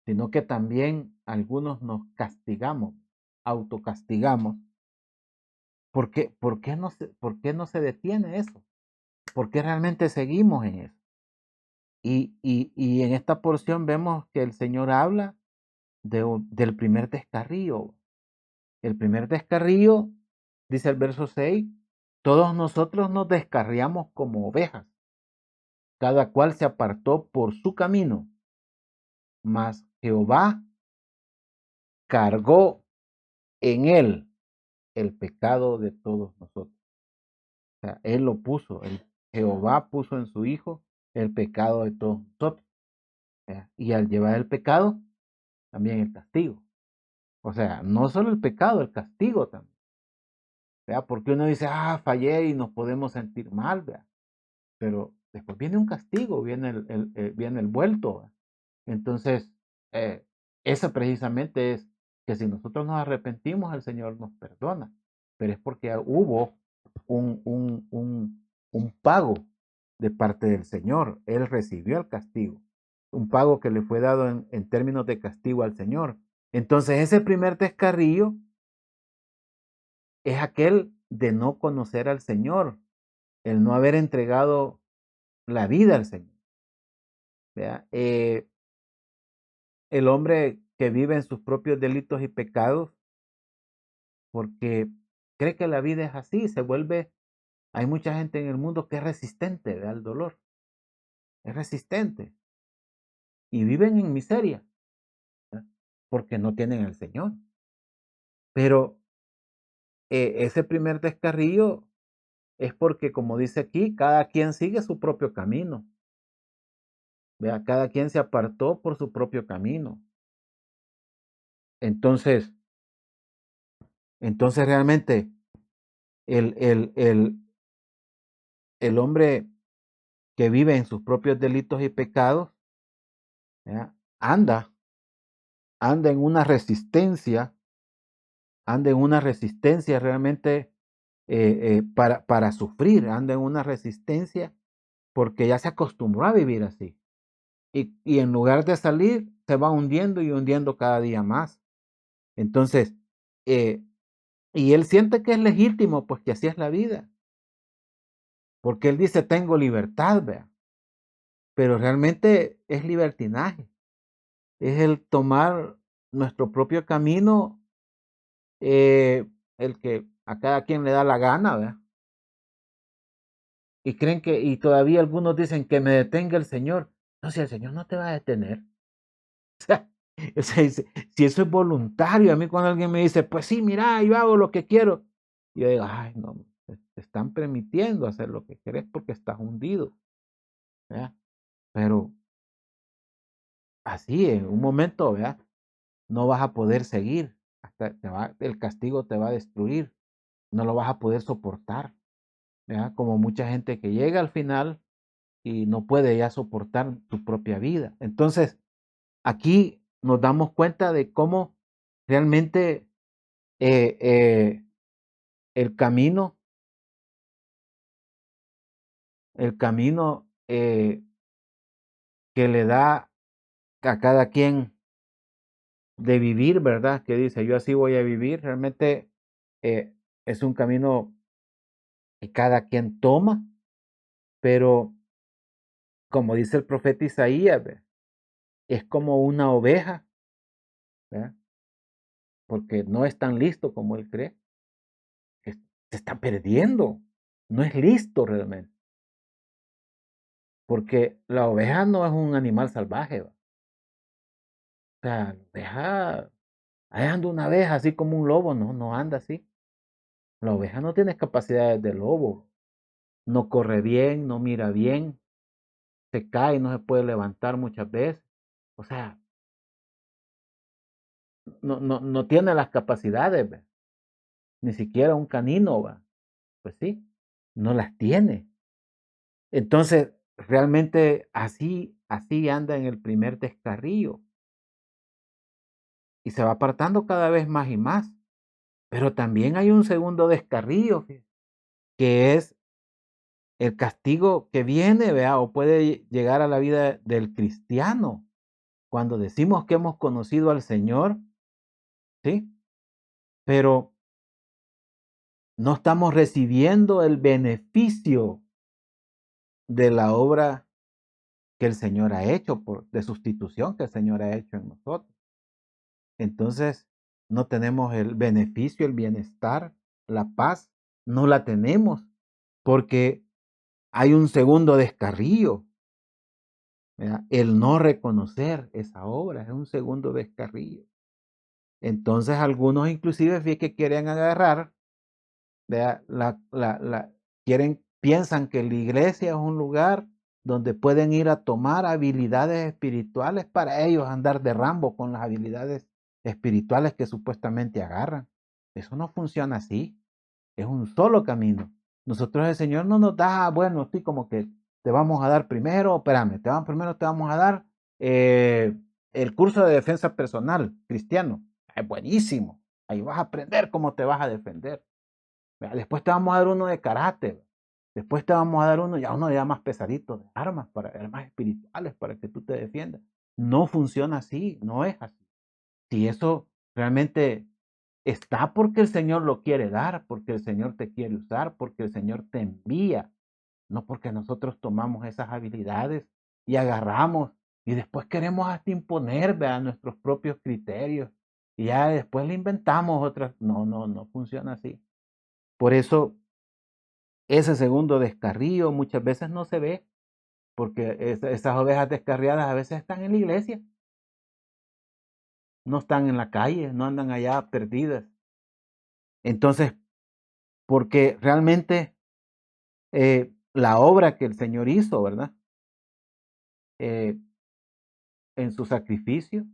sino que también algunos nos castigamos, autocastigamos. ¿Por qué no se detiene eso? ¿Por qué realmente seguimos en eso? Y en esta porción vemos que el Señor habla del primer descarrío. El primer descarrío, dice el verso 6, todos nosotros nos descarriamos como ovejas, cada cual se apartó por su camino, mas Jehová cargó en él el pecado de todos nosotros. O sea, él lo puso, Jehová puso en su Hijo el pecado de todos nosotros. ¿Ya? Y al llevar el pecado, también el castigo. O sea, no solo el pecado, el castigo también. ¿Ya? Porque uno dice, fallé y nos podemos sentir mal, ¿verdad? Pero después viene un castigo, viene el vuelto. ¿Verdad? Entonces, eso precisamente es que si nosotros nos arrepentimos, el Señor nos perdona. Pero es porque hubo un pago de parte del Señor. Él recibió el castigo. Un pago que le fue dado en términos de castigo al Señor. Entonces, ese primer descarrío es aquel de no conocer al Señor, el no haber entregado la vida al Señor. ¿Verdad? El hombre que vive en sus propios delitos y pecados, porque cree que la vida es así, hay mucha gente en el mundo que es resistente, ¿verdad? Al dolor, es resistente y viven en miseria, ¿verdad? Porque no tienen al Señor. Pero ese primer descarrío es porque, como dice aquí, cada quien sigue su propio camino, ¿verdad? Cada quien se apartó por su propio camino. Entonces, realmente el, el, el, el hombre que vive en sus propios delitos y pecados, ¿verdad? anda en una resistencia, realmente para sufrir, anda en una resistencia porque ya se acostumbró a vivir así. Y en lugar de salir, se va hundiendo y hundiendo cada día más. Entonces, eh, y él siente que es legítimo, pues que así es la vida. Porque él dice, tengo libertad, vea. Pero realmente es libertinaje. Es el tomar nuestro propio camino, el que a cada quien le da la gana, ¿verdad? Y todavía algunos dicen que me detenga el Señor. No, si el Señor no te va a detener. O sea, si eso es voluntario, a mí cuando alguien me dice, pues sí, mira, yo hago lo que quiero, yo digo, ay, no, te están permitiendo hacer lo que querés porque estás hundido, ¿verdad? Pero así, en un momento, ¿verdad? No vas a poder seguir, el castigo te va a destruir, no lo vas a poder soportar, ¿verdad? Como mucha gente que llega al final y no puede ya soportar su propia vida. Entonces, aquí nos damos cuenta de cómo realmente eh, eh, el camino, que le da a cada quien de vivir, ¿verdad? Que dice, yo así voy a vivir, realmente eh, es un camino que cada quien toma, pero como dice el profeta Isaías, ¿ve? Es como una oveja, ¿verdad? Porque no es tan listo como él cree, que se está perdiendo, no es listo realmente, porque la oveja no es un animal salvaje, ¿va? O sea, la oveja, ahí anda una abeja así como un lobo, no, no anda así. La oveja no tiene capacidades de lobo, no corre bien, no mira bien, se cae, no se puede levantar muchas veces. O sea, no tiene las capacidades, ¿ve? Ni siquiera un canino, ¿va? Pues sí, no las tiene. Entonces, realmente así anda en el primer descarrío y se va apartando cada vez más y más. Pero también hay un segundo descarrío, que es el castigo que viene, vea, o puede llegar a la vida del cristiano. Cuando decimos que hemos conocido al Señor, ¿sí? Pero no estamos recibiendo el beneficio de la obra que el Señor ha hecho, de sustitución que el Señor ha hecho en nosotros. Entonces, no tenemos el beneficio, el bienestar, la paz, no la tenemos porque hay un segundo descarrío, ¿verdad? El no reconocer esa obra es un segundo descarrío. Entonces, algunos inclusive fíjate que quieren agarrar, ¿verdad? Piensan que la iglesia es un lugar donde pueden ir a tomar habilidades espirituales para ellos andar de Rambo con las habilidades espirituales que supuestamente agarran. Eso no funciona así. Es un solo camino. Nosotros el Señor no nos da, bueno, así como que te vamos a dar primero, espérame, primero te vamos a dar eh, el curso de defensa personal cristiano. Es buenísimo. Ahí vas a aprender cómo te vas a defender. Después te vamos a dar uno de karate. Después te vamos a dar uno ya más pesadito, de armas, armas espirituales para que tú te defiendas. No funciona así, no es así. Si eso realmente está porque el Señor lo quiere dar, porque el Señor te quiere usar, porque el Señor te envía, no porque nosotros tomamos esas habilidades y agarramos y después queremos hasta imponer, ¿verdad? Nuestros propios criterios y ya después le inventamos otras. No, no funciona así. Por eso ese segundo descarrío muchas veces no se ve, porque esas ovejas descarriadas a veces están en la iglesia, no están en la calle, no andan allá perdidas. Entonces, porque realmente la obra que el Señor hizo, ¿verdad? Eh, en su sacrificio,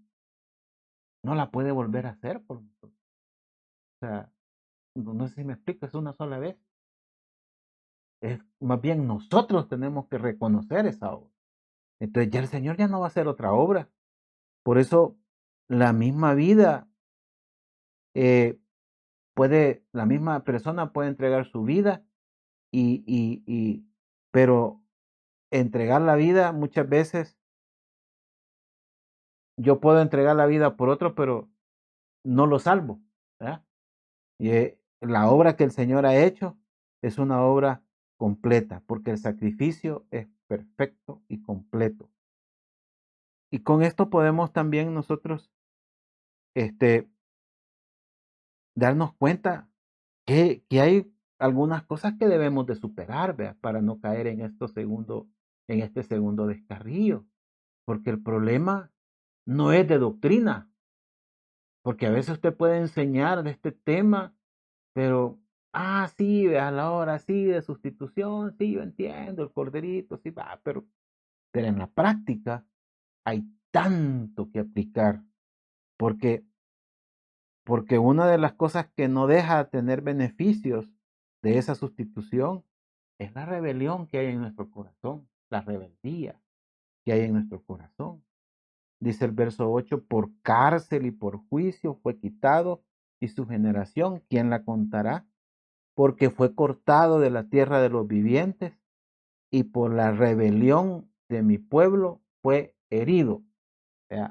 no la puede volver a hacer por nosotros. O sea, no sé si me explico, es una sola vez. Es más bien nosotros tenemos que reconocer esa obra. Entonces ya el Señor ya no va a hacer otra obra. Por eso la misma vida eh, la misma persona puede entregar su vida y pero entregar la vida muchas veces, yo puedo entregar la vida por otro, pero no lo salvo, ¿verdad? Y la obra que el Señor ha hecho es una obra completa, porque el sacrificio es perfecto y completo. Y con esto podemos también nosotros este, darnos cuenta que hay algunas cosas que debemos de superar, ¿verdad? Para no caer en este segundo descarrío, porque el problema no es de doctrina, porque a veces usted puede enseñar de este tema, pero, sí, a la hora sí de sustitución, sí, yo entiendo, el corderito, sí, va, pero en la práctica hay tanto que aplicar, porque Porque una de las cosas que no deja tener beneficios de esa sustitución es la rebelión que hay en nuestro corazón, la rebeldía que hay en nuestro corazón. Dice el verso 8, por cárcel y por juicio fue quitado y su generación, ¿quién la contará? Porque fue cortado de la tierra de los vivientes y por la rebelión de mi pueblo fue herido.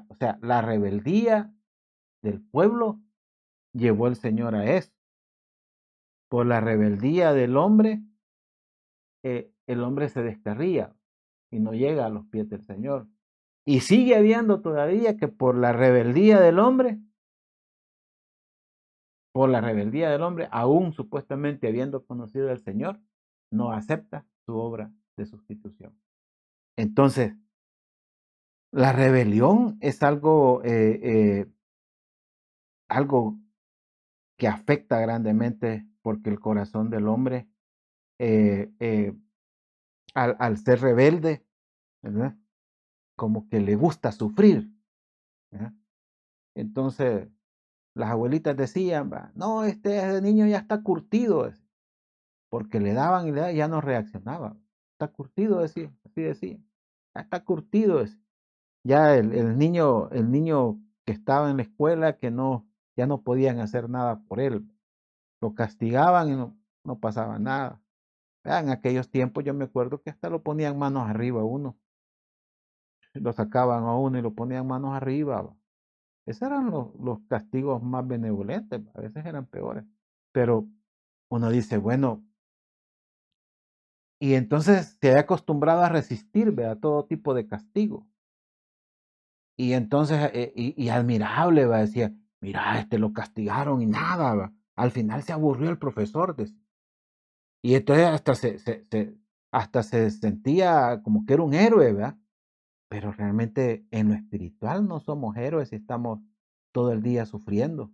O sea, la rebeldía del pueblo llevó el Señor a eso. Por la rebeldía del hombre, el hombre se descarría y no llega a los pies del Señor. Y sigue habiendo todavía que por la rebeldía del hombre, aún supuestamente habiendo conocido al Señor, no acepta su obra de sustitución. Entonces, la rebelión es algo que afecta grandemente porque el corazón del hombre, eh, eh, al ser rebelde, ¿verdad? Como que le gusta sufrir, ¿verdad? Entonces, las abuelitas decían, va, no, este niño ya está curtido, porque le daban y le daban, ya no reaccionaba. Está curtido, decía, así decía. Ya está curtido, decía. Ya el niño que estaba en la escuela, que no, ya no podían hacer nada por él. Lo castigaban y no pasaba nada. En aquellos tiempos yo me acuerdo que hasta lo ponían manos arriba a uno. Lo sacaban a uno y lo ponían manos arriba. Va. Esos eran los castigos más benevolentes, a veces eran peores. Pero uno dice, bueno, y entonces se había acostumbrado a resistir, ¿verdad? Todo tipo de castigo. Y entonces, y admirable, ¿va? Decía, mira, lo castigaron y nada, ¿va? Al final se aburrió el profesor. Y entonces hasta se sentía como que era un héroe, ¿verdad? Pero realmente en lo espiritual no somos héroes y estamos todo el día sufriendo.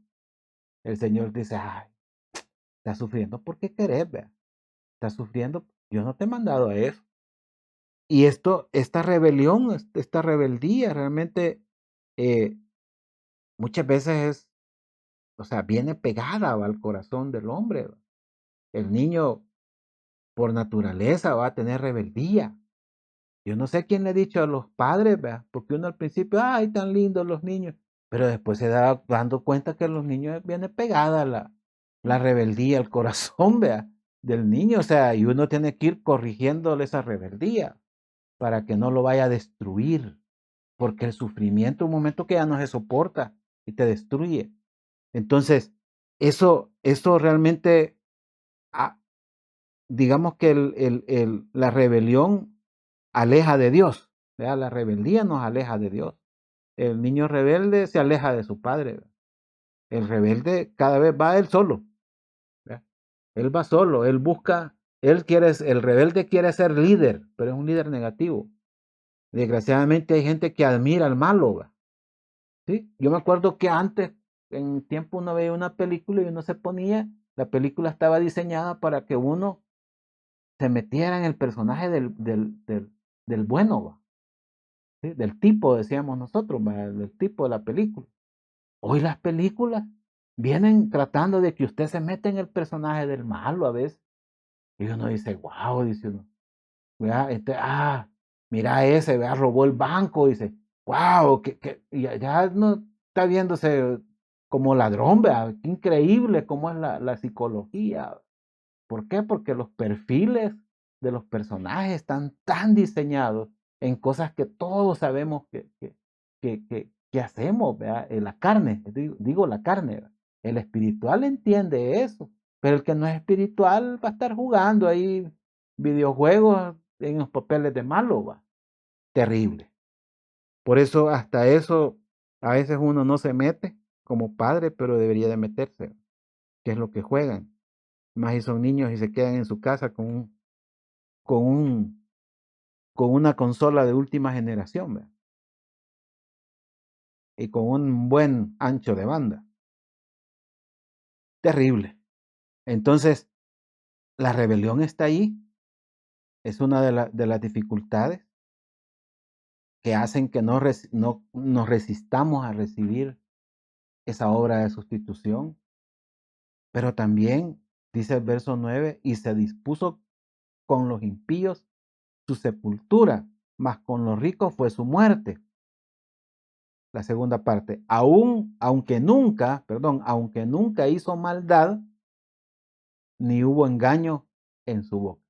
El Señor dice, ay, estás sufriendo porque querés, ¿verdad? Estás sufriendo, yo no te he mandado a eso. Y esta rebelión, esta rebeldía realmente, eh, muchas veces o sea, viene pegada, ¿va? Al corazón del hombre, ¿va? El niño por naturaleza va a tener rebeldía. Yo no sé quién le ha dicho a los padres, ¿va? Porque uno al principio, ay, tan lindos los niños, pero después se da dando cuenta que a los niños viene pegada la rebeldía al corazón, ¿va? Del niño, o sea, y uno tiene que ir corrigiéndole esa rebeldía para que no lo vaya a destruir, porque el sufrimiento, un momento que ya no se soporta y te destruye. Entonces, eso realmente, ah, digamos que la rebelión aleja de Dios, ¿verdad? La rebeldía nos aleja de Dios. El niño rebelde se aleja de su padre, ¿verdad? El rebelde cada vez va él solo, ¿verdad? Él va solo, el rebelde quiere ser líder, pero es un líder negativo. Desgraciadamente hay gente que admira al malo, ¿verdad? ¿Sí? Yo me acuerdo que antes, en tiempo, uno veía una película y uno se ponía, la película estaba diseñada para que uno se metiera en el personaje del bueno, ¿va? ¿Sí? Del tipo, decíamos nosotros, ¿va? Del tipo de la película. Hoy las películas vienen tratando de que usted se meta en el personaje del malo a veces. Y uno dice, wow, dice uno, vea, mira ese, vea, robó el banco, dice, wow, y ya no está viéndose como ladrón, vea, qué increíble cómo es la psicología. ¿Por qué? Porque los perfiles de los personajes están tan diseñados en cosas que todos sabemos que hacemos, ¿verdad? La carne, digo la carne, ¿verdad? El espiritual entiende eso, pero el que no es espiritual va a estar jugando ahí videojuegos en los papeles de malo, ¿va? Terrible. Por eso, hasta eso, a veces uno no se mete como padre, pero debería de meterse, que es lo que juegan. Más si son niños y se quedan en su casa con un, con una consola de última generación, ¿verdad? Y con un buen ancho de banda. Terrible. Entonces, la rebelión está ahí. Es una de las dificultades que hacen que no nos resistamos a recibir esa obra de sustitución. Pero también, dice el verso 9, y se dispuso con los impíos su sepultura, mas con los ricos fue su muerte. la segunda parte, aunque nunca hizo maldad, ni hubo engaño en su boca.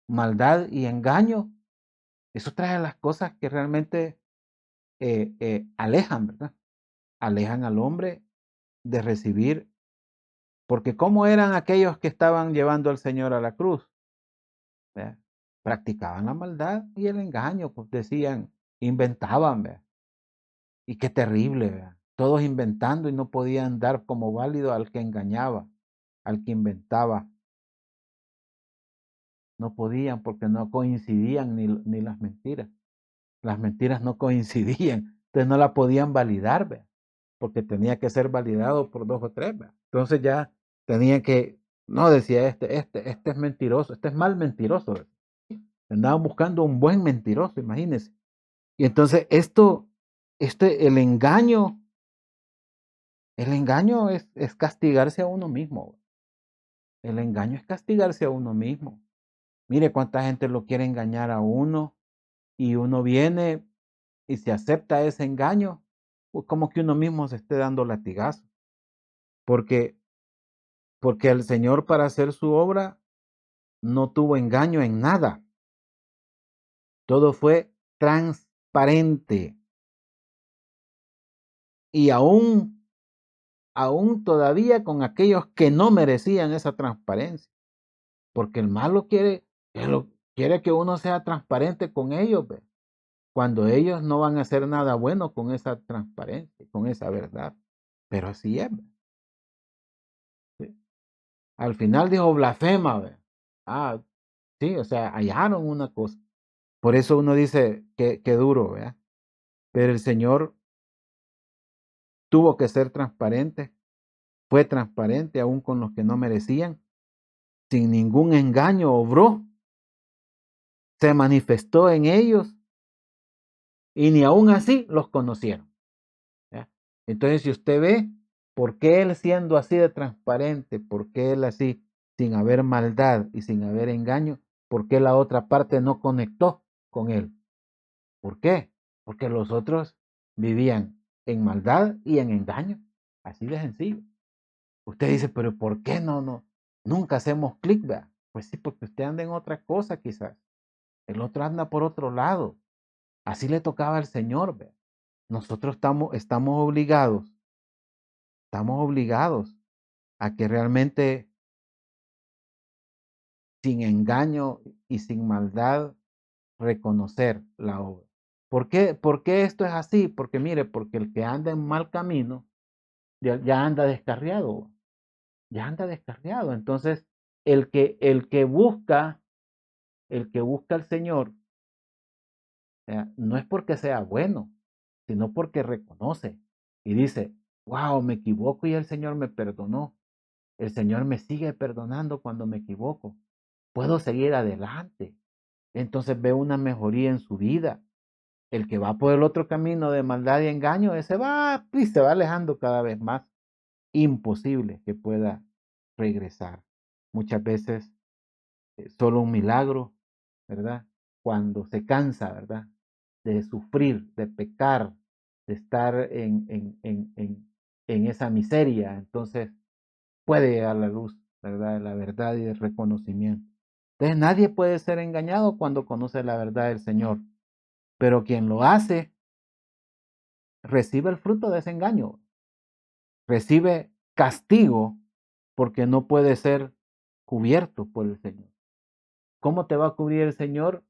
Maldad y engaño, eso trae las cosas que realmente alejan, ¿verdad? Alejan al hombre de recibir, porque ¿cómo eran aquellos que estaban llevando al Señor a la cruz? ¿Verdad? Practicaban la maldad y el engaño, pues decían, inventaban, ¿verdad? Y qué terrible, ¿verdad? Todos inventando y no podían dar como válido al que engañaba, al que inventaba. No podían porque no coincidían ni las mentiras. Las mentiras no coincidían, entonces no la podían validar, ¿verdad? Porque tenía que ser validado por 2 o 3, ¿verdad? Entonces ya tenía que, no, decía este es mentiroso, este es mal mentiroso, ¿verdad? Andaban buscando un buen mentiroso, imagínense. Y entonces el engaño es castigarse a uno mismo. El engaño es castigarse a uno mismo. Mire cuánta gente lo quiere engañar a uno y uno viene y se acepta ese engaño, pues como que uno mismo se esté dando latigazo. Porque, porque el Señor para hacer su obra no tuvo engaño en nada. Todo fue transparente. Y aún todavía con aquellos que no merecían esa transparencia. Porque el malo quiere que uno sea transparente con ellos, ¿ve? Cuando ellos no van a hacer nada bueno con esa transparencia, con esa verdad. Pero así es, ¿ve? Sí. Al final dijo blasfema, ¿ve? Ah, sí, o sea, hallaron una cosa. Por eso uno dice que duro, ¿verdad? Pero el Señor tuvo que ser transparente, fue transparente aún con los que no merecían, sin ningún engaño obró, se manifestó en ellos y ni aún así los conocieron. ¿Ya? Entonces, si usted ve, ¿por qué él siendo así de transparente? ¿Por qué él así, sin haber maldad y sin haber engaño? ¿Por qué la otra parte no conectó con él? ¿Por qué? Porque los otros vivían en maldad y en engaño. Así de sencillo. Usted dice, pero ¿por qué nunca hacemos clic, ¿verdad? Pues sí, porque usted anda en otra cosa quizás. El otro anda por otro lado. Así le tocaba al Señor, ¿verdad? Nosotros estamos obligados a que realmente sin engaño y sin maldad reconocer la obra. ¿Por qué esto es así? Porque mire, porque el que anda en mal camino ya anda descarriado, ya anda descarriado. Entonces, el que busca al Señor, no es porque sea bueno, sino porque reconoce y dice, wow, me equivoco y el Señor me perdonó. El Señor me sigue perdonando cuando me equivoco. Puedo seguir adelante. Entonces ve una mejoría en su vida. El que va por el otro camino de maldad y engaño, ese va y se va alejando cada vez más. Imposible que pueda regresar. Muchas veces solo un milagro, ¿verdad? Cuando se cansa, ¿verdad? De sufrir, de pecar, de estar en esa miseria, entonces puede llegar la luz, ¿verdad? La verdad y el reconocimiento. Entonces nadie puede ser engañado cuando conoce la verdad del Señor, pero quien lo hace recibe el fruto de ese engaño, recibe castigo porque no puede ser cubierto por el Señor. ¿Cómo te va a cubrir el Señor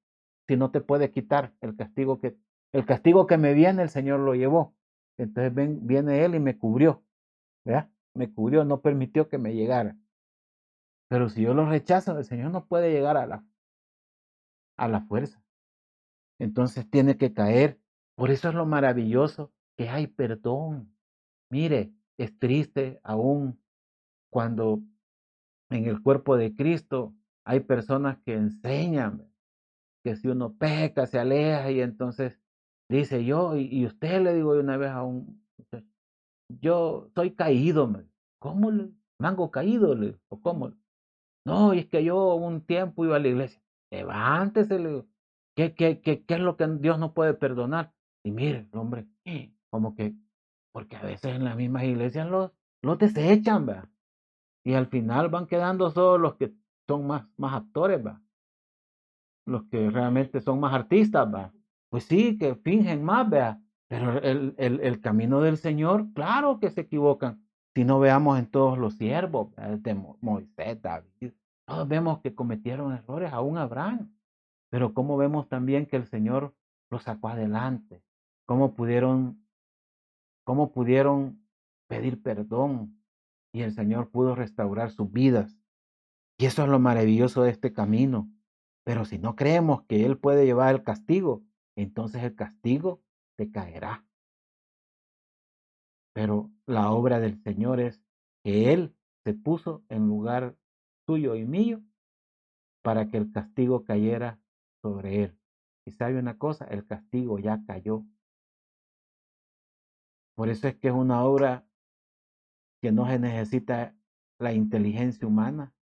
si no te puede quitar el castigo que me viene, el Señor lo llevó? Entonces viene Él y me cubrió, ¿verdad? Me cubrió, no permitió que me llegara. Pero si yo lo rechazo, el Señor no puede llegar a la fuerza. Entonces tiene que caer. Por eso es lo maravilloso que hay perdón. Mire, es triste aún cuando en el cuerpo de Cristo hay personas que enseñan que si uno peca, se aleja y entonces dice yo, y usted le digo una vez a un muchacho, yo soy caído, ¿cómo le? Mango caído, o cómo. No, y es que yo un tiempo iba a la iglesia, levántese, le digo, ¿qué es lo que Dios no puede perdonar? Y mire, hombre, como que, porque a veces en las mismas iglesias los desechan, ¿va? Y al final van quedando solo los que son más actores, ¿va? Los que realmente son más artistas, ¿va? Pues sí, que fingen más, ¿vea? Pero el camino del Señor, claro que se equivocan. Si no veamos en todos los siervos, ¿verdad? De Moisés, David, todos vemos que cometieron errores, aún Abraham. Pero cómo vemos también que el Señor los sacó adelante, cómo pudieron pedir perdón y el Señor pudo restaurar sus vidas. Y eso es lo maravilloso de este camino. Pero si no creemos que Él puede llevar el castigo, entonces el castigo te caerá. Pero la obra del Señor es que Él se puso en lugar tuyo y mío para que el castigo cayera sobre Él. Y sabe una cosa, el castigo ya cayó. Por eso es que es una obra que no se necesita la inteligencia humana,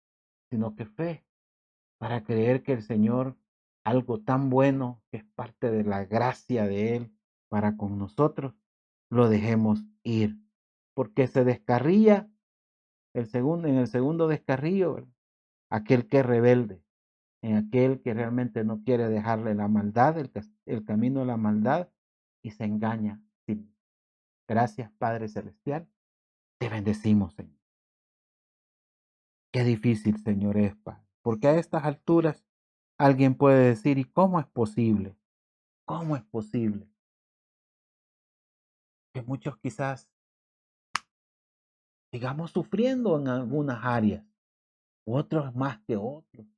sino que fe, para creer que el Señor, algo tan bueno que es parte de la gracia de Él para con nosotros, lo dejemos ir. Porque se descarría en el segundo descarrío, ¿verdad? Aquel que es rebelde, en aquel que realmente no quiere dejarle la maldad, el camino de la maldad, y se engaña. Sí. Gracias, Padre Celestial. Te bendecimos, Señor. Qué difícil, Señor, es, Padre. Porque a estas alturas alguien puede decir, ¿y cómo es posible? ¿Cómo es posible que muchos quizás sigamos sufriendo en algunas áreas, otros más que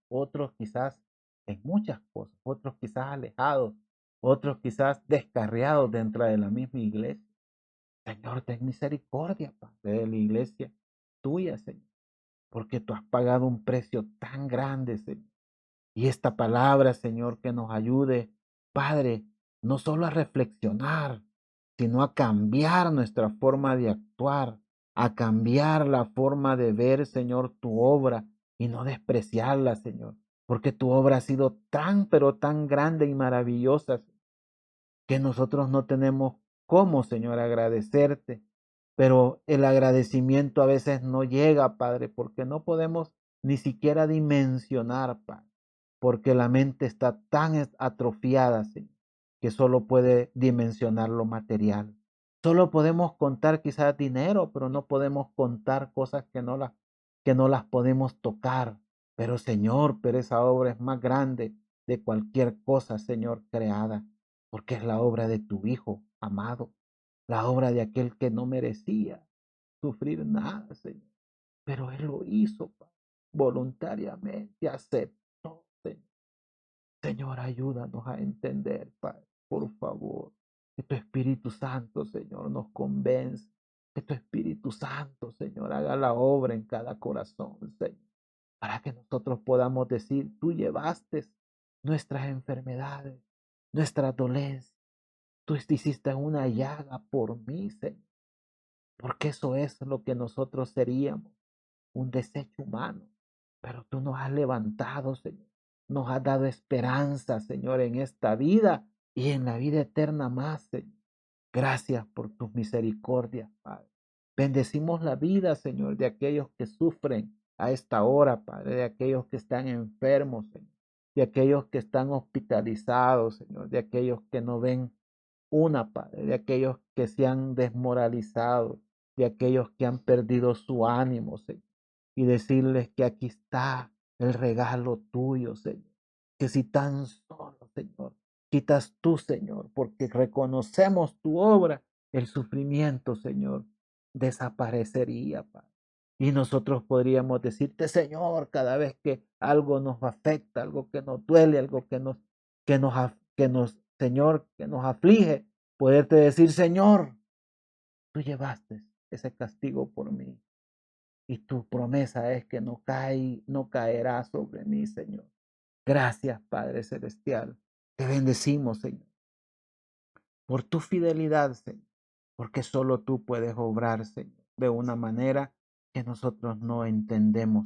otros quizás en muchas cosas, otros quizás alejados, otros quizás descarriados dentro de la misma iglesia? Señor, ten misericordia, Padre, de la iglesia tuya, Señor, porque tú has pagado un precio tan grande, Señor. Y esta palabra, Señor, que nos ayude, Padre, no solo a reflexionar, sino a cambiar nuestra forma de actuar, a cambiar la forma de ver, Señor, tu obra y no despreciarla, Señor, porque tu obra ha sido tan, pero tan grande y maravillosa que nosotros no tenemos cómo, Señor, agradecerte. Pero el agradecimiento a veces no llega, Padre, porque no podemos ni siquiera dimensionar, Padre, porque la mente está tan atrofiada, Señor, que solo puede dimensionar lo material. Solo podemos contar quizás dinero, pero no podemos contar cosas que no las podemos tocar. Pero Señor, pero esa obra es más grande de cualquier cosa, Señor, creada, porque es la obra de tu Hijo amado, la obra de aquel que no merecía sufrir nada, Señor. Pero Él lo hizo, Padre, voluntariamente, aceptó, Señor. Señor, ayúdanos a entender, Padre, por favor. Que tu Espíritu Santo, Señor, nos convence. Que tu Espíritu Santo, Señor, haga la obra en cada corazón, Señor. Para que nosotros podamos decir, tú llevaste nuestras enfermedades, nuestras dolencias. Tú hiciste una llaga por mí, Señor. Porque eso es lo que nosotros seríamos, un desecho humano. Pero tú nos has levantado, Señor. Nos has dado esperanza, Señor, en esta vida y en la vida eterna más, Señor. Gracias por tus misericordias, Padre. Bendecimos la vida, Señor, de aquellos que sufren a esta hora, Padre, de aquellos que están enfermos, Señor, de aquellos que están hospitalizados, Señor, de aquellos que no ven una, Padre, de aquellos que se han desmoralizado, de aquellos que han perdido su ánimo, Señor, y decirles que aquí está el regalo tuyo, Señor, que si tan solo, Señor, quitas tú, Señor, porque reconocemos tu obra, el sufrimiento, Señor, desaparecería, Padre. Y nosotros podríamos decirte, Señor, cada vez que algo nos afecta, algo que nos duele, algo Señor, que nos aflige, poderte decir, Señor, tú llevaste ese castigo por mí. Y tu promesa es que no caerá sobre mí, Señor. Gracias, Padre Celestial. Te bendecimos, Señor, por tu fidelidad, Señor, porque solo tú puedes obrar, Señor, de una manera que nosotros no entendemos,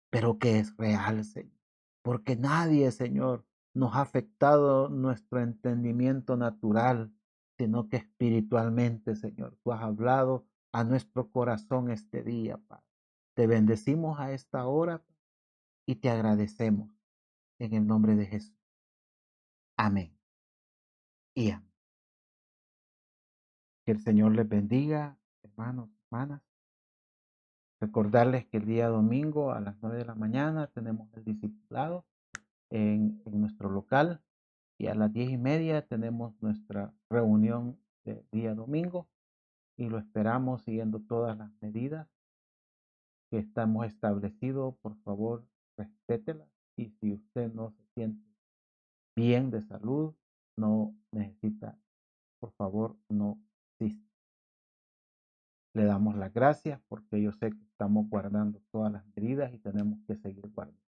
pero que es real, Señor. Porque nadie, Señor, nos ha afectado nuestro entendimiento natural, sino que espiritualmente, Señor, tú has hablado a nuestro corazón este día, Padre. Te bendecimos a esta hora y te agradecemos en el nombre de Jesús. Amén. Y amén. Que el Señor les bendiga, hermanos, hermanas. Recordarles que el día domingo a las 9 de la mañana tenemos el discipulado en nuestro local y a las 10:30 tenemos nuestra reunión de día domingo y lo esperamos siguiendo todas las medidas que estamos establecidos. Por favor, respételas y si usted no se siente bien de salud, no necesita, por favor, no asista. Le damos las gracias porque yo sé que estamos guardando todas las medidas y tenemos que seguir guardando.